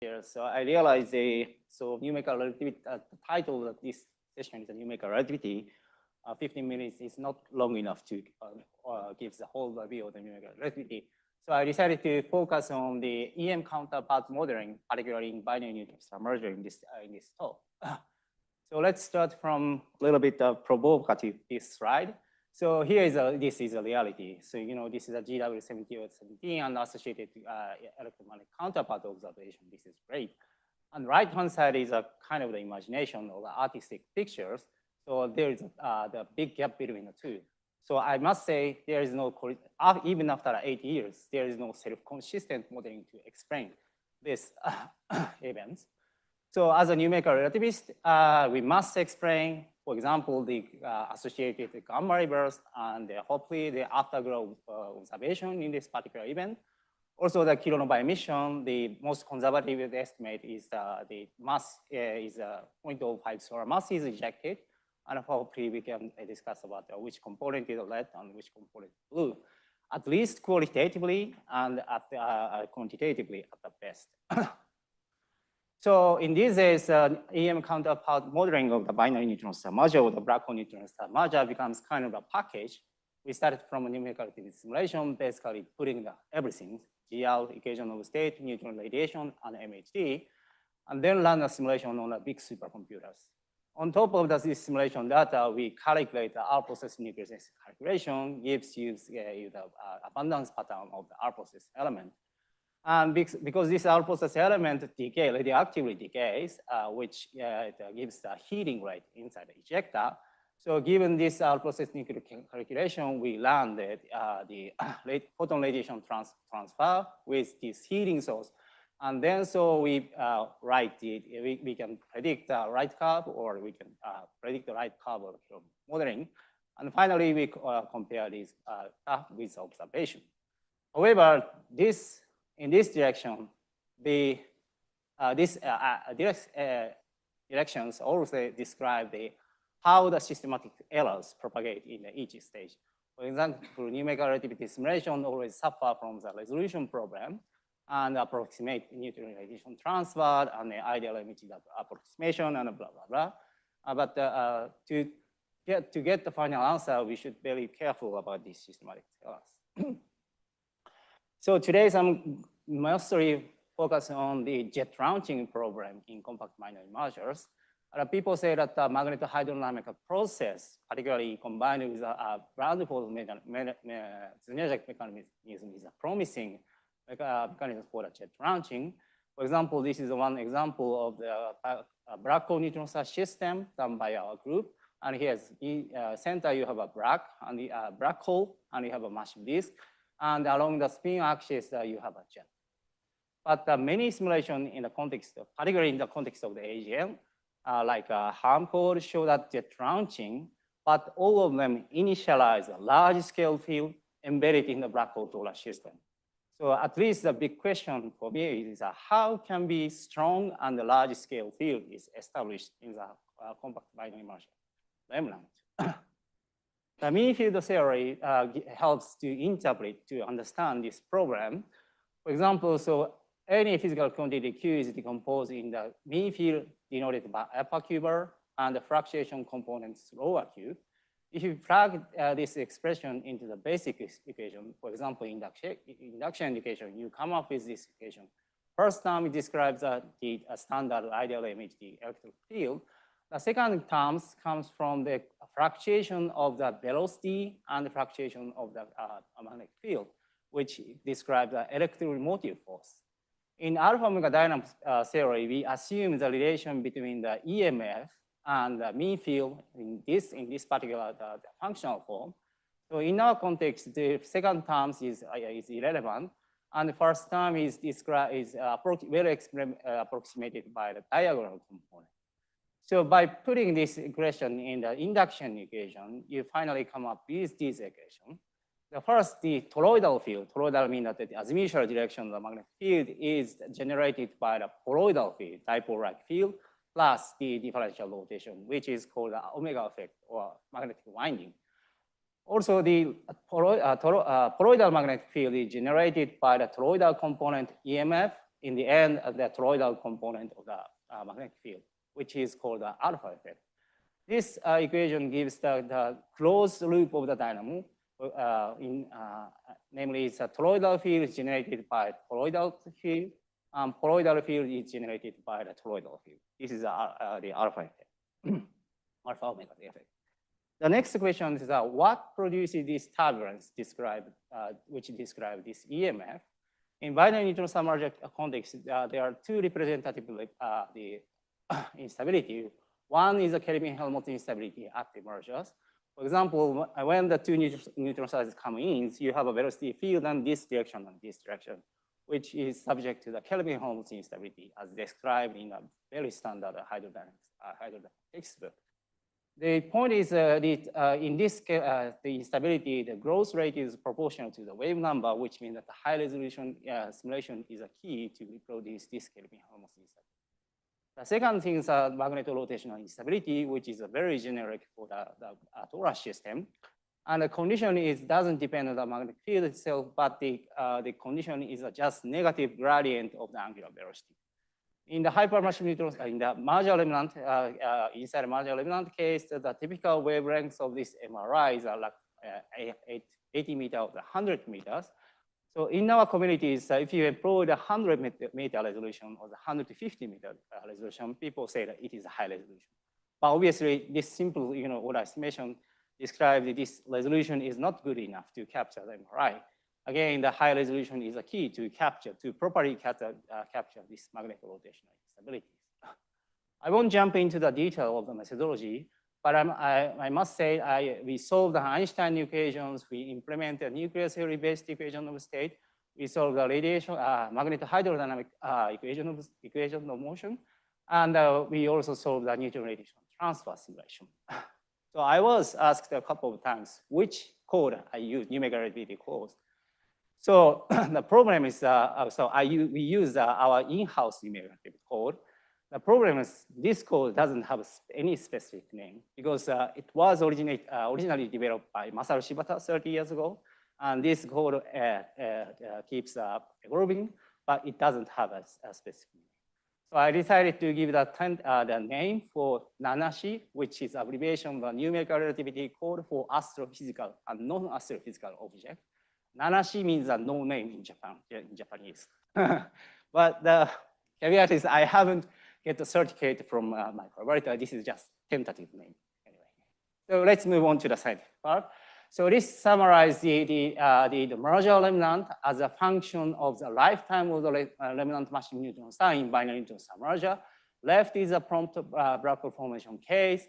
here. So I realized numerical relativity, the title of this session is a numerical relativity. 15 minutes is not long enough to give the whole view of the numerical relativity. So I decided to focus on the EM counterpart modeling, particularly in binary neutron star merger in this talk. So let's start from a little bit provocative this slide. So here is this is a reality. So this is a GW7817 and associated electromagnetic counterpart observation. This is great. And right-hand side is a kind of the imagination or the artistic pictures. So there is the big gap between the two. So I must say there is no, even after 8 years, there is no self-consistent modeling to explain these events. So as a numerical relativist, we must explain, for example, the associated gamma ray burst and hopefully the afterglow observation in this particular event. Also the kilonova emission, the most conservative estimate is the mass is 0.05 solar mass is ejected. And hopefully we can discuss about which component is red and which component is blue, at least qualitatively and quantitatively at the best. So in this case, EM counterpart modeling of the binary neutron star merger or the black hole neutron star merger becomes kind of a package. We started from a numerical relativity simulation, basically putting everything, GL, equation of state, neutron radiation, and MHD, and then run a simulation on the big supercomputers. On top of this simulation data, we calculate the R process nucleus calculation, gives you the abundance pattern of the R process element. And because this R process element radioactively decays, which gives the heating rate inside the ejector. So given this R process nucleus calculation, we learned that the photon radiation transfer with this heating source. And then so we we can predict the right curve, or we can predict the right curve of modeling. And finally, we compare this with observation. However, in this direction, directions also describe how the systematic errors propagate in each stage. For example, numerical relativity simulation always suffer from the resolution problem and approximate neutron radiation transfer and the ideal image approximation and blah, blah, blah. But to get the final answer, we should be very careful about these systematic errors. So today I'm mostly focusing on the jet launching problem in compact binary mergers. People say that the magnetohydrodynamic process, particularly combined with a Brandford synergetic mechanism, is a promising mechanism for the jet launching. For example, this is one example of the black hole neutron star system done by our group. And here's in center, you have a black hole, and you have a massive disk. And along the spin axis, you have a jet. But many simulations in the context of, particularly in the context of the AGN, like harmful, show that jet launching, but all of them initialize a large-scale field embedded in the black hole solar system. So at least the big question for me is how can be strong and large-scale field is established in the compact binary merger remnant. The mean field theory helps to interpret, to understand this problem. For example, so any physical quantity Q is decomposed in the mean field denoted by upper cuber and the fluctuation components lower cube. If you plug this expression into the basic equation, for example, induction equation, you come up with this equation. First term describes the standard ideal image, the electric field. The second term comes from the fluctuation of the velocity and the fluctuation of the magnetic field, which describes the electromotive force. In alpha omega dynamics theory, we assume the relation between the EMF and the mean field in this particular functional form. So in our context, the second term is irrelevant, and the first term is well approximated by the diagonal component. So by putting this equation in the induction equation, you finally come up with this equation. The first, the toroidal field. Toroidal means that the azimuthal direction of the magnetic field is generated by the toroidal field, dipole-like field, plus the differential rotation, which is called the omega effect or magnetic winding. Also, the toroidal magnetic field is generated by the toroidal component EMF in the end, the toroidal component of the magnetic field, which is called the alpha effect. This equation gives the closed loop of the dynamo. Namely, it's a toroidal field generated by toroidal field. Toroidal field is generated by the toroidal field. This is the alpha effect, alpha omega effect. The next question is what produces this turbulence which describe this EMF? In binary neutron submerger context, there are two representative the instability. One is the Kelvin-Helmholtz instability at the mergers. For example, when the two neutron stars come in, you have a velocity field and this direction and this direction, which is subject to the Kelvin-Helmholtz instability as described in a very standard hydrodynamics textbook. The point is that in this case, the instability, the growth rate is proportional to the wave number, which means that the high resolution simulation is a key to reproduce this Kelvin-Helmholtz instability. The second thing is magnetorotational instability, which is very generic for the torus system. And the condition doesn't depend on the magnetic field itself, but the condition is just negative gradient of the angular velocity. In the hypermassive neutrons, in the marginal remnant, inside marginal remnant case, the typical wavelengths of this MRIs are like 80 meters or 100 meters. So in our communities, if you employ the 100-meter resolution or the 150-meter resolution, people say that it is a high resolution. But obviously, this simple, order estimation describes that this resolution is not good enough to capture the MRI. Again, the high resolution is a key to properly capture this magnetorotational instability. I won't jump into the detail of the methodology, but I must say we solved the Einstein equations. We implemented a nuclear theory-based equation of state. We solved the radiation magneto-hydrodynamic equation of motion, and we also solved the Newton radiation transfer simulation. So I was asked a couple of times which code I use, numerical relativity codes. So the problem is, we use our in-house numerical relativity code. The problem is this code doesn't have any specific name because it was originally developed by Masaru Shibata 30 years ago. And this code keeps evolving, but it doesn't have a specific name. So I decided to give the name for Nanashi, which is abbreviation of the numerical relativity code for astrophysical and non-astrophysical object. Nanashi means a no name in Japanese. But the caveat is I haven't get the certificate from my collaborator. This is just tentative name. Anyway, so let's move on to the scientific part. So this summarizes the merger remnant as a function of the lifetime of the remnant massive neutron star in binary neutron submerger. Left is a prompt black hole formation case.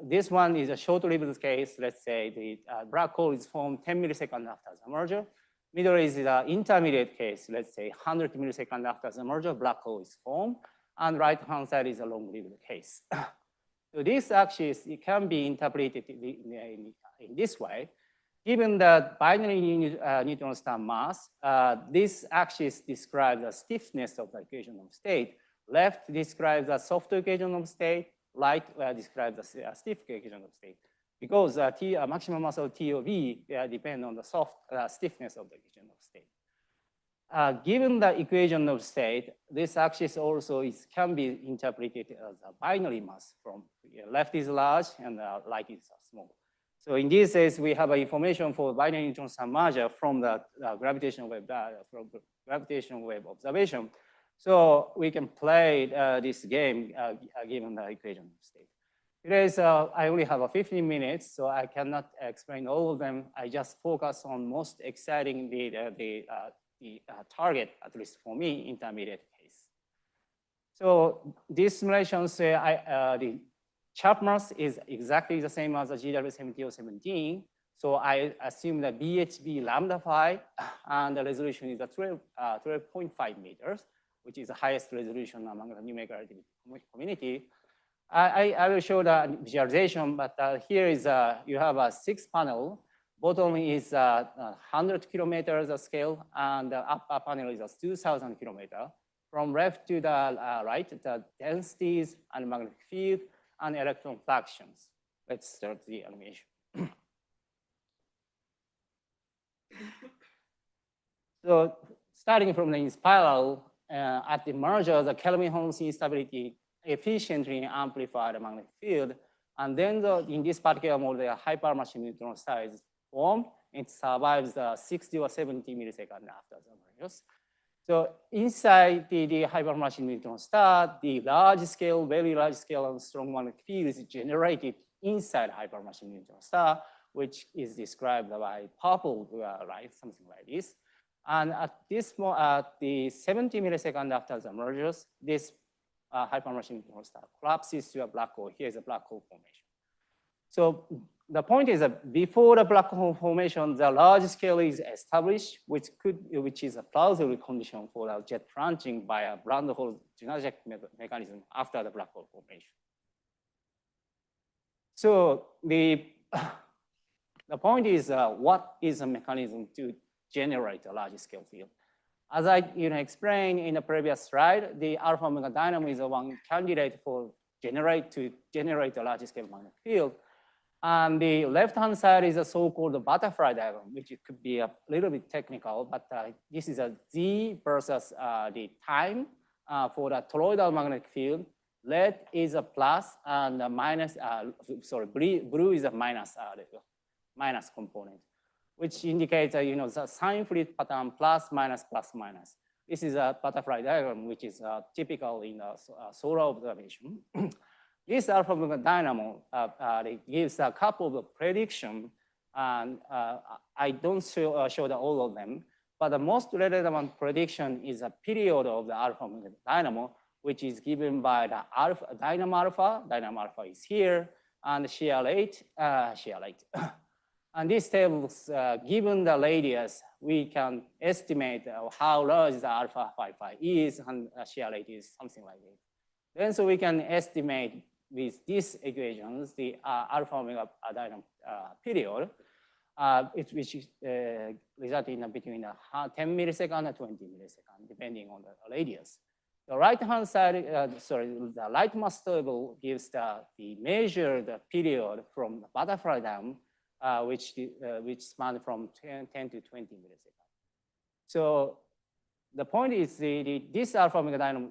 This one is a short-lived case. Let's say the black hole is formed 10 milliseconds after the merger. Middle is the intermediate case. Let's say 100 milliseconds after the merger, black hole is formed. And right-hand side is a long-lived case. So this axis, it can be interpreted in this way. Given the binary neutron star mass, this axis describes the stiffness of the equation of state. Left describes the soft equation of state. Right describes the stiff equation of state. Because maximum mass of T of V depend on the stiffness of the equation of state. Given the equation of state, this axis also can be interpreted as a binary mass from left is large and right is small. So in this case, we have information for binary neutron submerger from the gravitational wave observation. So we can play this game given the equation of state. Today's, I only have 15 minutes, so I cannot explain all of them. I just focus on most exciting the target, at least for me, intermediate case. So these simulations say the chap mass is exactly the same as the GW7017. So I assume that BHB lambda phi and the resolution is 12.5 meters, which is the highest resolution among the numerical community. I will show the visualization, but here is you have a 6-panel. Bottom is 100 kilometers scale, and the upper panel is 2,000 kilometers. From left to the right, the densities and magnetic field and electron fractions. Let's start the animation. starting from the spiral, at the merger, the Kelvin-Holmes instability efficiently amplified the magnetic field. And then in this particular model, the hypermassive neutron star is formed. It survives 60 or 70 milliseconds after the mergers. So inside the hypermassive neutron star, the large scale, very large scale and strong magnetic field is generated inside hypermassive neutron star, which is described by purple light, something like this. And at the 70 milliseconds after the mergers, this hypermassive neutron star collapses to a black hole. Here's a black hole formation. So the point is that before the black hole formation, the large scale is established, which is a plausible condition for the jet branching by a black hole genetic mechanism after the black hole formation. So the point is, what is a mechanism to generate a large scale field? As I explained in the previous slide, the alpha omega dynamo is the one candidate for generate a large scale magnetic field. And the left-hand side is a so-called butterfly diagram, which it could be a little bit technical, but this is a Z versus the time for the toroidal magnetic field. Red is a plus and a minus, blue is a minus component, which indicates the sign fluid pattern plus, minus, plus, minus. This is a butterfly diagram, which is typical in solar observation. This alpha omega dynamo gives a couple of predictions, and I don't show all of them, but the most relevant prediction is a period of the alpha omega dynamo, which is given by the dynamo alpha is here, and shear rate. And these tables, given the radius, we can estimate how large the alpha phi is, and shear rate is something like this. Then so we can estimate with these equations, the alpha omega dynamo period, which is resulting in between 10 milliseconds and 20 milliseconds, depending on the radius. The right-hand side, the rightmost table gives the measured period from the butterfly diagram, which span from 10 to 20 milliseconds. So the point is this alpha omega dynamo,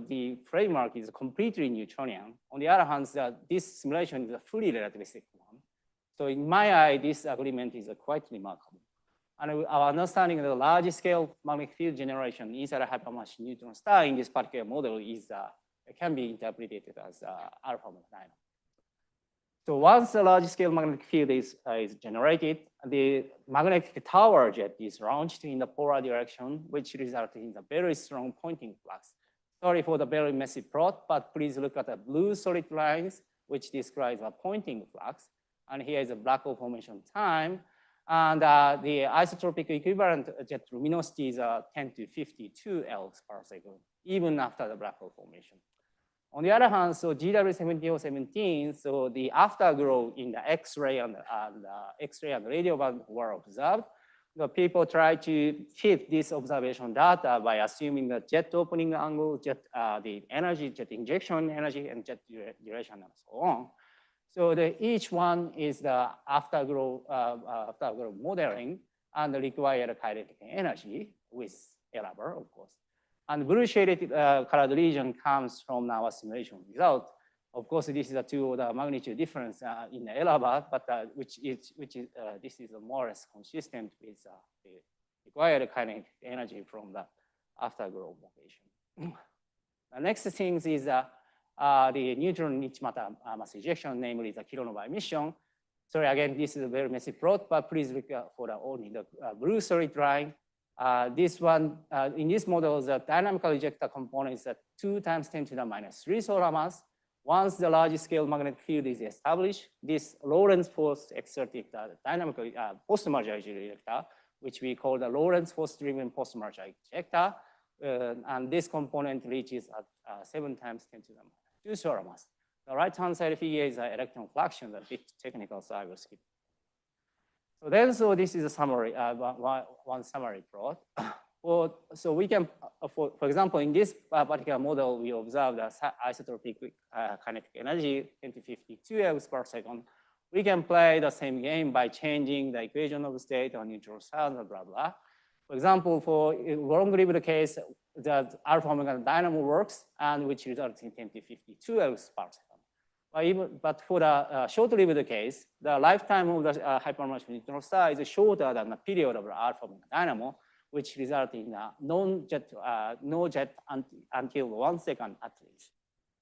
the framework is completely Newtonian. On the other hand, this simulation is a fully relativistic one. So in my eye, this agreement is quite remarkable. And our understanding of the large scale magnetic field generation inside a hypermassive neutron star in this particular model is can be interpreted as alpha omega dynamo. So once the large scale magnetic field is generated, the magnetic tower jet is launched in the polar direction, which results in a very strong pointing flux. Sorry for the very messy plot, but please look at the blue solid lines, which describes a pointing flux. And here is a black hole formation time. And the isotropic equivalent jet luminosity is 10 to 52 L per second, even after the black hole formation. On the other hand, so GW7017, so the afterglow in the X-ray and radio band were observed. The people try to fit this observation data by assuming the jet opening angle, the energy, jet injection energy, and jet duration, and so on. So each one is the afterglow modeling and the required kinetic energy with error, of course. And blue shaded colored region comes from our simulation result. Of course, this is a 2-order magnitude difference in the error bar, but this is more or less consistent with the required kinetic energy from the afterglow location. The next thing is the neutron-rich matter mass ejection, namely the kilonova emission. Sorry, again, this is a very messy plot, but please look for only the blue solid line. This one, in this model, the dynamical ejector component is 2 times 10 to the minus 3 solar mass. Once the large scale magnetic field is established, this Lorentz force exerted dynamical post-merger ejector, which we call the Lorentz force-driven post-merger ejector. And this component reaches at 7 times 10 to the minus 2 solar mass. The right-hand side figure is an electron fluxion, a bit technical, so I will skip. So this is a summary, one summary plot. So we can, for example, in this particular model, we observe the isotropic kinetic energy 10 to 52 L per second. We can play the same game by changing the equation of state or neutral stars, blah, blah. For example, for long-lived case, the alpha omega dynamo works, and which results in 10 to 52 Elves per second. But for the short-lived case, the lifetime of the hypermassive neutron star is shorter than the period of the alpha omega dynamo, which results in no jet until 1 second at least.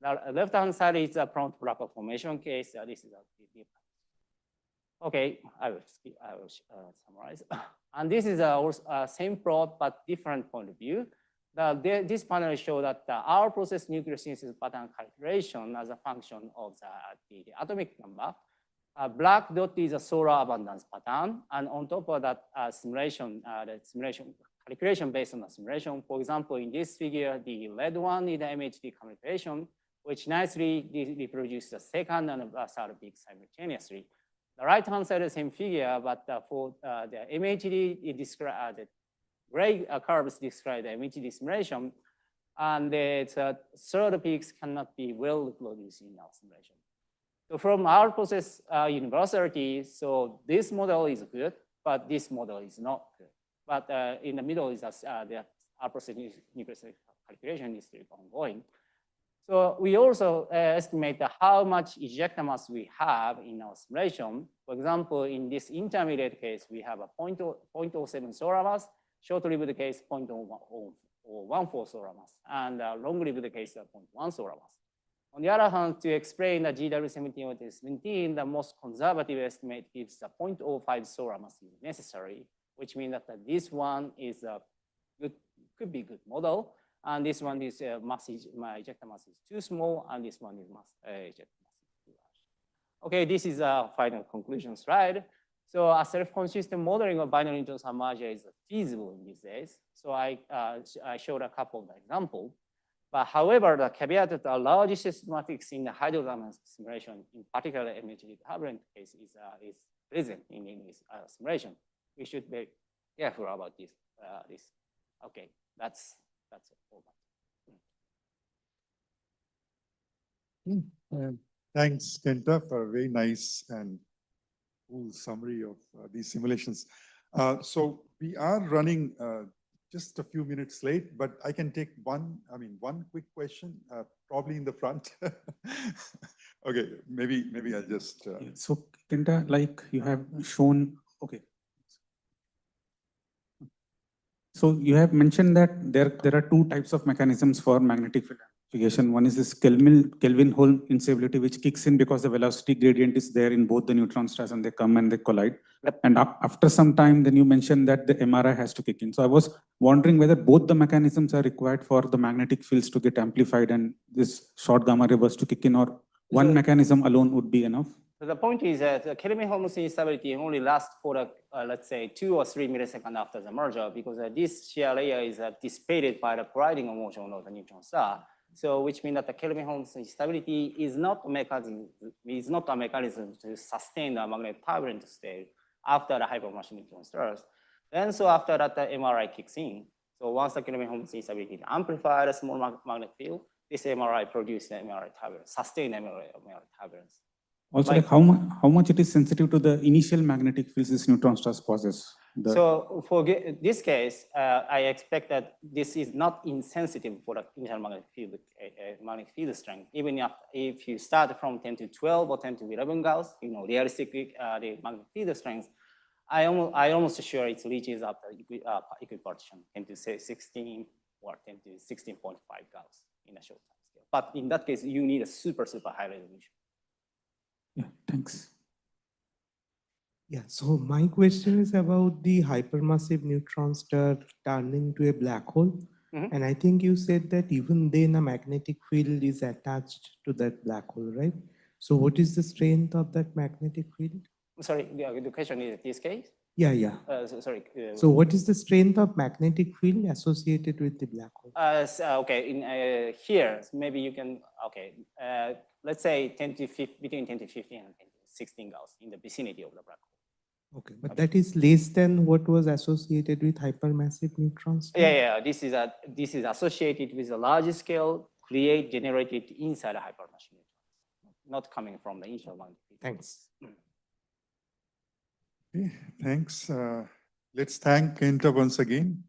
The left-hand side is a prompt black hole formation case. This is a different. Okay, I will summarize. And this is also same plot, but different point of view. This panel shows that our process nuclear synthesis pattern calculation as a function of the atomic number. Black dot is a solar abundance pattern, and on top of that, simulation calculation based on the simulation. For example, in this figure, the red one is the MHD calculation, which nicely reproduces the second and third peak simultaneously. The right-hand side is the same figure, but for the MHD, it describes the gray curves describe the MHD simulation, and the third peaks cannot be well reproduced in our simulation. So from our process universality, so this model is good, but this model is not good. But in the middle is our process nuclear calculation is still ongoing. So we also estimate how much ejecta mass we have in our simulation. For example, in this intermediate case, we have a 0.07 solar mass, short-lived case 0.014 solar mass, and long-lived case 0.1 solar mass. On the other hand, to explain the GW17 or 17, the most conservative estimate gives a 0.05 solar mass is necessary, which means that this one is a good, could be good model. And this one is my ejecta mass is too small, and this one is ejecta mass is too large. Okay, this is a final conclusion slide. So a self-consistent modeling of binary neutron star merger is feasible in these days. So I showed a couple of examples. But however, the caveat that the large systematics in the hydrodynamic simulation, in particular MHD turbulent case, is present in this simulation. We should be careful about this. Okay, that's all. Thanks, Kenta, for a very nice and cool summary of these simulations. So we are running just a few minutes late, but I can take one quick question, probably in the front. Okay, maybe I'll just. So Kenta, like you have shown, okay. So you have mentioned that there are two types of mechanisms for magnetic field amplification. One is this Kelvin-Holm instability, which kicks in because the velocity gradient is there in both the neutron stars and they come and they collide. Yep. And after some time, then you mentioned that the MRI has to kick in. So I was wondering whether both the mechanisms are required for the magnetic fields to get amplified and this short gamma reverse to kick in, or one mechanism alone would be enough? So the point is that the Kelvin-Holm instability only lasts for, let's say, 2 or 3 milliseconds after the merger, because this shear layer is dissipated by the colliding motion of the neutron star. So, which means that the Kelvin-Holm instability is not a mechanism to sustain the magnetic turbulent state after the hypermassive neutron stars. Then, so after that, the MRI kicks in. So once the Kelvin-Holm instability amplifies a small magnetic field, this MRI produces the MRI turbulence, sustained MRI turbulence. Also, like how much it is sensitive to the initial magnetic fields this neutron stars possess? So for this case, I expect that this is not insensitive for the initial magnetic field strength. Even if you start from 10 to 12 or 10 to 11 Gauss, realistically, the magnetic field strength, I almost sure it reaches up to equipartition 10 to 16 or 10 to 16.5 Gauss in a short time scale. But in that case, you need a super high resolution. Yeah, thanks. Yeah, so my question is about the hypermassive neutron star turning to a black hole. Mm-hmm. And I think you said that even then a magnetic field is attached to that black hole, right? So what is the strength of that magnetic field? Sorry, the question is this case? Yeah. Sorry. So what is the strength of magnetic field associated with the black hole? Okay, in here, maybe you can, okay. Let's say between 10 to 15 and 10 to 16 Gauss in the vicinity of the black hole. Okay, but that is less than what was associated with hypermassive neutrons? Yeah. This is associated with a large scale generated inside a hypermassive neutron, not coming from the initial magnetic field. Thanks. Okay, thanks. Let's thank Kenta once again.